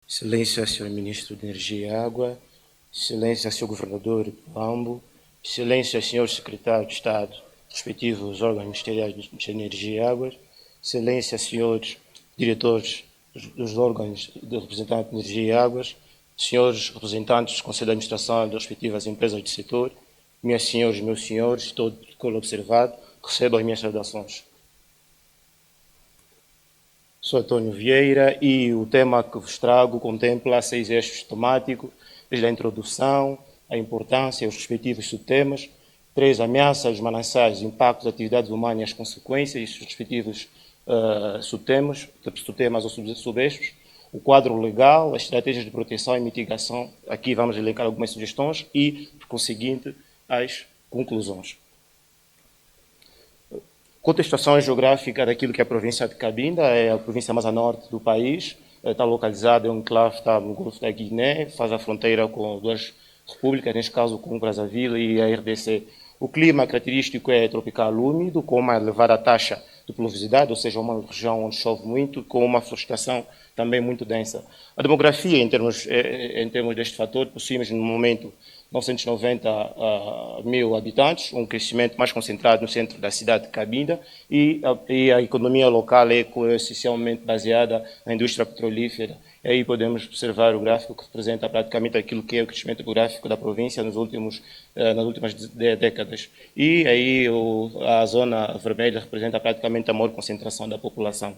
Excelência, Sr. Ministro de Energia e Água, Excelência, Sr. Governador do Ambo, Excelência, Sr. Secretário de Estado, respectivos órgãos ministeriais do Ministério de Energia e Águas, Excelência, Srs. Diretores dos órgãos de representante de Energia e Águas, Srs. Representantes do Conselho de Administração das respectivas empresas do setor, minhas senhoras e meus senhores, todo o protocolo observado, recebam as minhas saudações. Sou António Vieira e o tema que vos trago contempla 6 eixos temáticos, desde a introdução, a importância e os respectivos subtemas, 3 ameaças, os mananciais, impactos da atividade humana e as consequências e os respectivos subtemas ou subeixos, o quadro legal, as estratégias de proteção e mitigação, aqui vamos elencar algumas sugestões e, por conseguinte, as conclusões. Contextualização geográfica daquilo que é a província de Cabinda, é a província mais a norte do país, está localizada em um enclave, está no Golfo da Guiné, faz a fronteira com 2 repúblicas, neste caso com o Brazzaville e a RDC. O clima característico é tropical úmido, com uma elevada taxa de pluviosidade, ou seja, uma região onde chove muito, com uma florestação também muito densa. A demografia, em termos deste fator, possuímos no momento 990 mil habitantes, um crescimento mais concentrado no centro da cidade de Cabinda e a economia local é essencialmente baseada na indústria petrolífera. E aí podemos observar o gráfico que representa praticamente aquilo que é o crescimento demográfico da província nas últimas décadas. E aí a zona vermelha representa praticamente a maior concentração da população.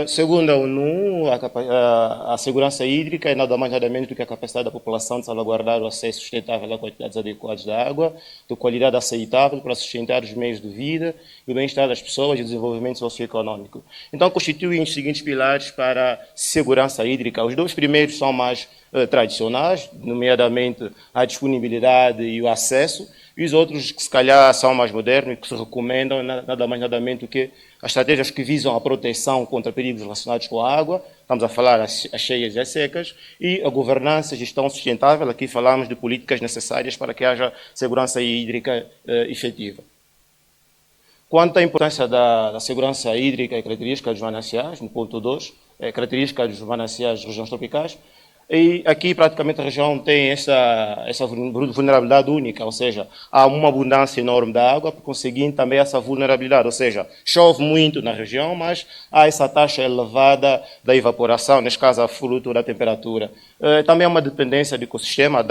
Segundo a ONU, a segurança hídrica é nada mais nada menos do que a capacidade da população de salvaguardar o acesso sustentável a quantidades adequadas de água, de qualidade aceitável para sustentar os meios de vida e o bem-estar das pessoas e o desenvolvimento socioeconômico. Então, constituem os seguintes pilares para a segurança hídrica. Os 2 primeiros são mais tradicionais, nomeadamente a disponibilidade e o acesso, e os outros que se calhar são mais modernos e que se recomendam nada mais nada menos do que as estratégias que visam a proteção contra perigos relacionados com a água, estamos a falar as cheias e as secas, e a governança e gestão sustentável, aqui falamos de políticas necessárias para que haja segurança hídrica efetiva. Quanto à importância da segurança hídrica e características dos mananciais, no ponto 2, características dos mananciais das regiões tropicais, e aqui praticamente a região tem essa vulnerabilidade única, ou seja, há uma abundância enorme de água, por conseguinte também essa vulnerabilidade, ou seja, chove muito na região, mas há essa taxa elevada da evaporação, neste caso a fruto da temperatura. Também há uma dependência do ecossistema,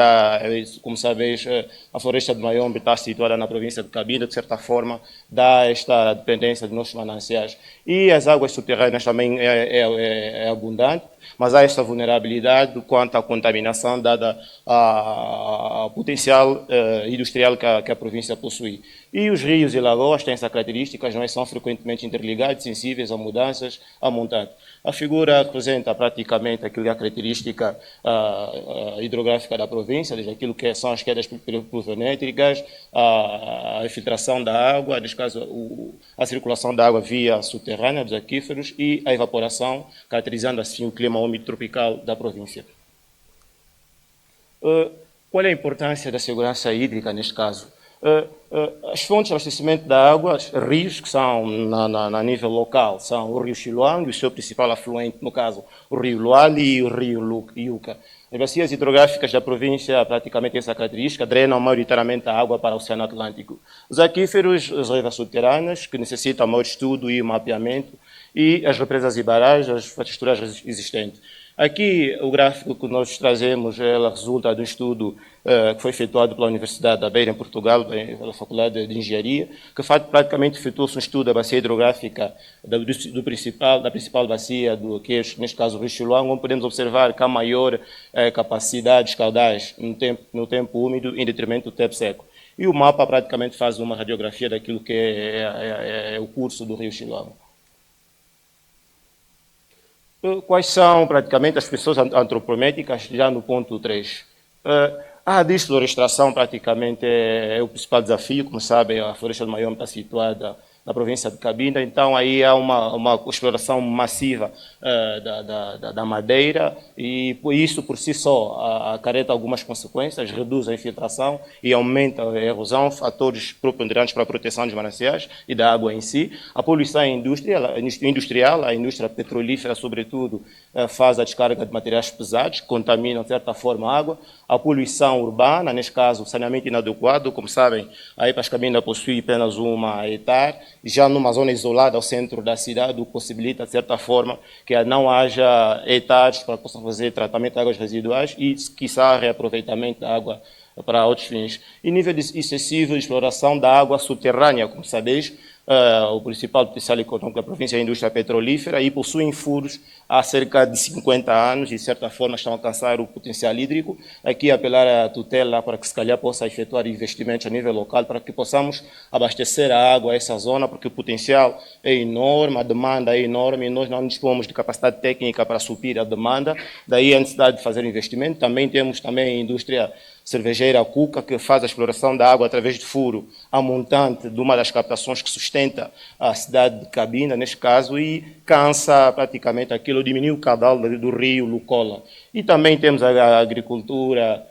como sabes, a floresta de Mayombe está situada na província de Cabinda, de certa forma dá esta dependência dos nossos mananciais. E as águas subterrâneas também é abundante, mas há esta vulnerabilidade quanto à contaminação dada ao potencial industrial que a província possui. E os rios e lagoas têm essa característica, não são frequentemente interligados, sensíveis a mudanças, a montante. A figura representa praticamente aquilo que é a característica hidrográfica da província, desde aquilo que são as quedas pluviométricas, a infiltração da água, neste caso a circulação da água via subterrânea dos aquíferos e a evaporação, caracterizando assim o clima úmido tropical da província. Qual é a importância da segurança hídrica neste caso? As fontes de abastecimento da água, rios que são na nível local, são o rio Xiluang e o seu principal afluente, no caso, o rio Luali e o rio Iuca. As bacias hidrográficas da província praticamente têm essa característica, drenam maioritariamente a água para o Oceano Atlântico. Os aquíferos, as reservas subterrâneas, que necessitam maior estudo e mapeamento, e as represas e barragens, as infraestruturas existentes. Aqui, o gráfico que nós trazemos, ela resulta de um estudo que foi efetuado pela Universidade da Beira, em Portugal, pela Faculdade de Engenharia, que praticamente efetuou-se um estudo da bacia hidrográfica da principal bacia, que é, neste caso, o Rio Xiluang, onde podemos observar que há maior capacidade de caudais no tempo úmido, em detrimento do tempo seco. E o mapa praticamente faz uma radiografia daquilo que é o curso do Rio Xiluang. Quais são, praticamente, as pessoas antropométricas, já no ponto 3? A desflorestação, praticamente, é o principal desafio. Como sabem, a floresta de Mayombe está situada na província de Cabinda. Então aí há uma exploração massiva da madeira e isso por si só acarreta algumas consequências, reduz a infiltração e aumenta a erosão, fatores preponderantes para a proteção dos mananciais e da água em si. A poluição industrial, a indústria petrolífera, sobretudo, faz a descarga de materiais pesados, que contaminam, de certa forma, a água. A poluição urbana, neste caso, o saneamento inadequado, como sabem, a EPAS Cabinda possui apenas uma hectare, já numa zona isolada ao centro da cidade, o que possibilita, de certa forma, que não haja hectares para que possam fazer tratamento de águas residuais e, quiçá, reaproveitamento da água para outros fins. E nível excessivo de exploração da água subterrânea, como sabeis, o principal potencial econômico da província é a indústria petrolífera e possuem furos há cerca de 50 anos e, de certa forma, estão a alcançar o potencial hídrico. Aqui apelar à tutela para que, se calhar, possa efetuar investimentos a nível local para que possamos abastecer a água a essa zona, porque o potencial é enorme, a demanda é enorme e nós não dispomos de capacidade técnica para suprir a demanda, daí a necessidade de fazer investimento. Também temos a indústria cervejeira Cuca, que faz a exploração da água através de furo a montante de uma das captações que sustenta a cidade de Cabinda, neste caso, e cansa praticamente aquilo, diminui o caudal do rio Lucola. E também temos a agricultura,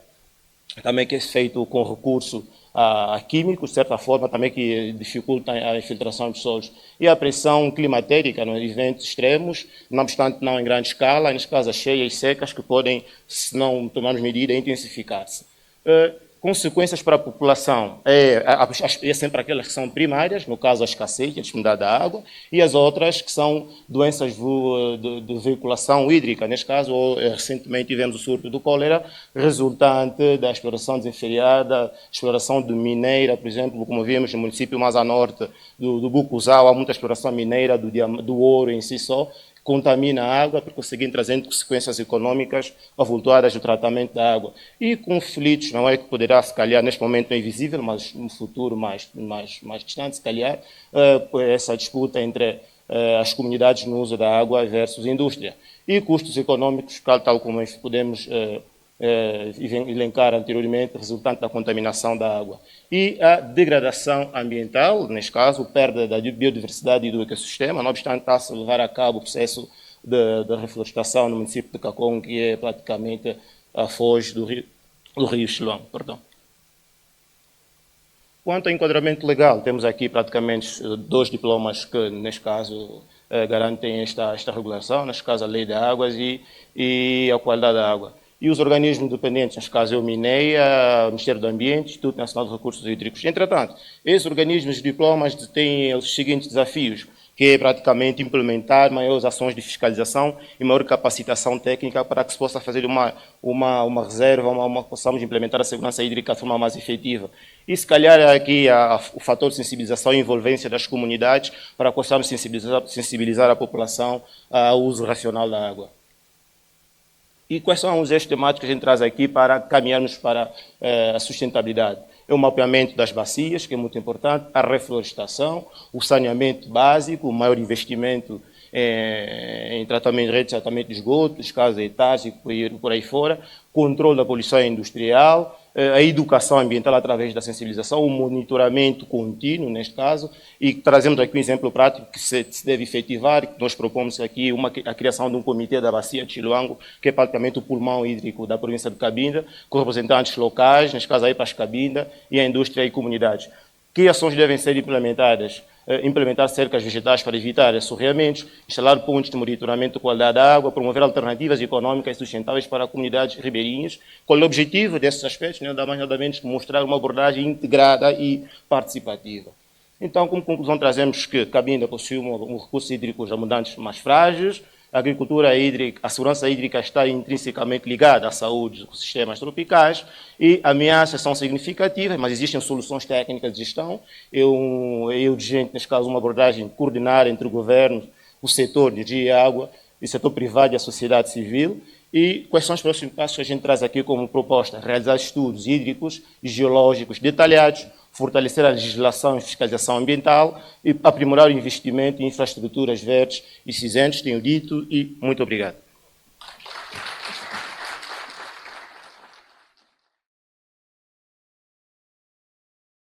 também que é feito com recurso a químicos, de certa forma, também que dificultam a infiltração dos solos. E a pressão climatérica, nos eventos extremos, não obstante não em grande escala, neste caso as cheias secas, que podem, se não tomarmos medida, intensificar-se. Consequências para a população é sempre aquelas que são primárias, no caso a escassez, a disponibilidade da água, e as outras que são doenças de veiculação hídrica. Neste caso, recentemente tivemos o surto do cólera, resultante da exploração desenfreada, exploração de mineira, por exemplo, como vimos no município mais a norte do Bucuzal, há muita exploração mineira do ouro em si só, contamina a água, por conseguir trazendo consequências econômicas avultadas do tratamento da água. E conflitos, não é que poderá, se calhar, neste momento é invisível, mas no futuro mais distante, se calhar, essa disputa entre as comunidades no uso da água versus a indústria. E custos econômicos, tal como podemos elencar anteriormente, resultante da contaminação da água. E a degradação ambiental, neste caso, perda da biodiversidade e do ecossistema, não obstante está-se a levar a cabo o processo de reflorestação no município de Cacom, que é praticamente a foz do rio Xilão. Perdão. Quanto ao enquadramento legal, temos aqui praticamente 2 diplomas que, neste caso, garantem esta regulação, neste caso a Lei de Águas e a qualidade da água. E os organismos dependentes, neste caso é o MINEA, o Ministério do Ambiente, Instituto Nacional de Recursos Hídricos. Entretanto, esses organismos de diplomas têm os seguintes desafios, que é praticamente implementar maiores ações de fiscalização e maior capacitação técnica para que se possa fazer uma reserva, possamos implementar a segurança hídrica de forma mais efetiva. E se calhar aqui o fator de sensibilização e envolvência das comunidades para que possamos sensibilizar a população ao uso racional da água. E quais são os eixos temáticos que a gente traz aqui para caminharmos para a sustentabilidade? É o mapeamento das bacias, que é muito importante, a reflorestação, o saneamento básico, o maior investimento em tratamento, rede de tratamento de esgoto, escasos hectares e por aí fora, controle da poluição industrial, a educação ambiental através da sensibilização, o monitoramento contínuo, neste caso, e trazemos aqui um exemplo prático que se deve efetivar, que nós propomos aqui a criação de um comitê da bacia de Chiluango, que é praticamente o pulmão hídrico da província de Cabinda, com representantes locais, neste caso a EPAS Cabinda, e a indústria e comunidades. Que ações devem ser implementadas? Implementar cercas vegetais para evitar assorreamentos, instalar pontos de monitoramento de qualidade da água, promover alternativas econômicas e sustentáveis para comunidades ribeirinhas. Qual é o objetivo desses aspectos? Nada mais nada menos que mostrar uma abordagem integrada e participativa. Então, como conclusão, trazemos que Cabinda possui recursos hídricos abundantes mais frágeis, a agricultura hídrica, a segurança hídrica está intrinsecamente ligada à saúde dos sistemas tropicais e ameaças são significativas, mas existem soluções técnicas de gestão. É urgente, neste caso, uma abordagem coordenada entre o governo, o setor de energia e água, o setor privado e a sociedade civil. E quais são os próximos passos que a gente traz aqui como proposta? Realizar estudos hídricos e geológicos detalhados, fortalecer a legislação e fiscalização ambiental e aprimorar o investimento em infraestruturas verdes e cinzentas, tenho dito, e muito obrigado.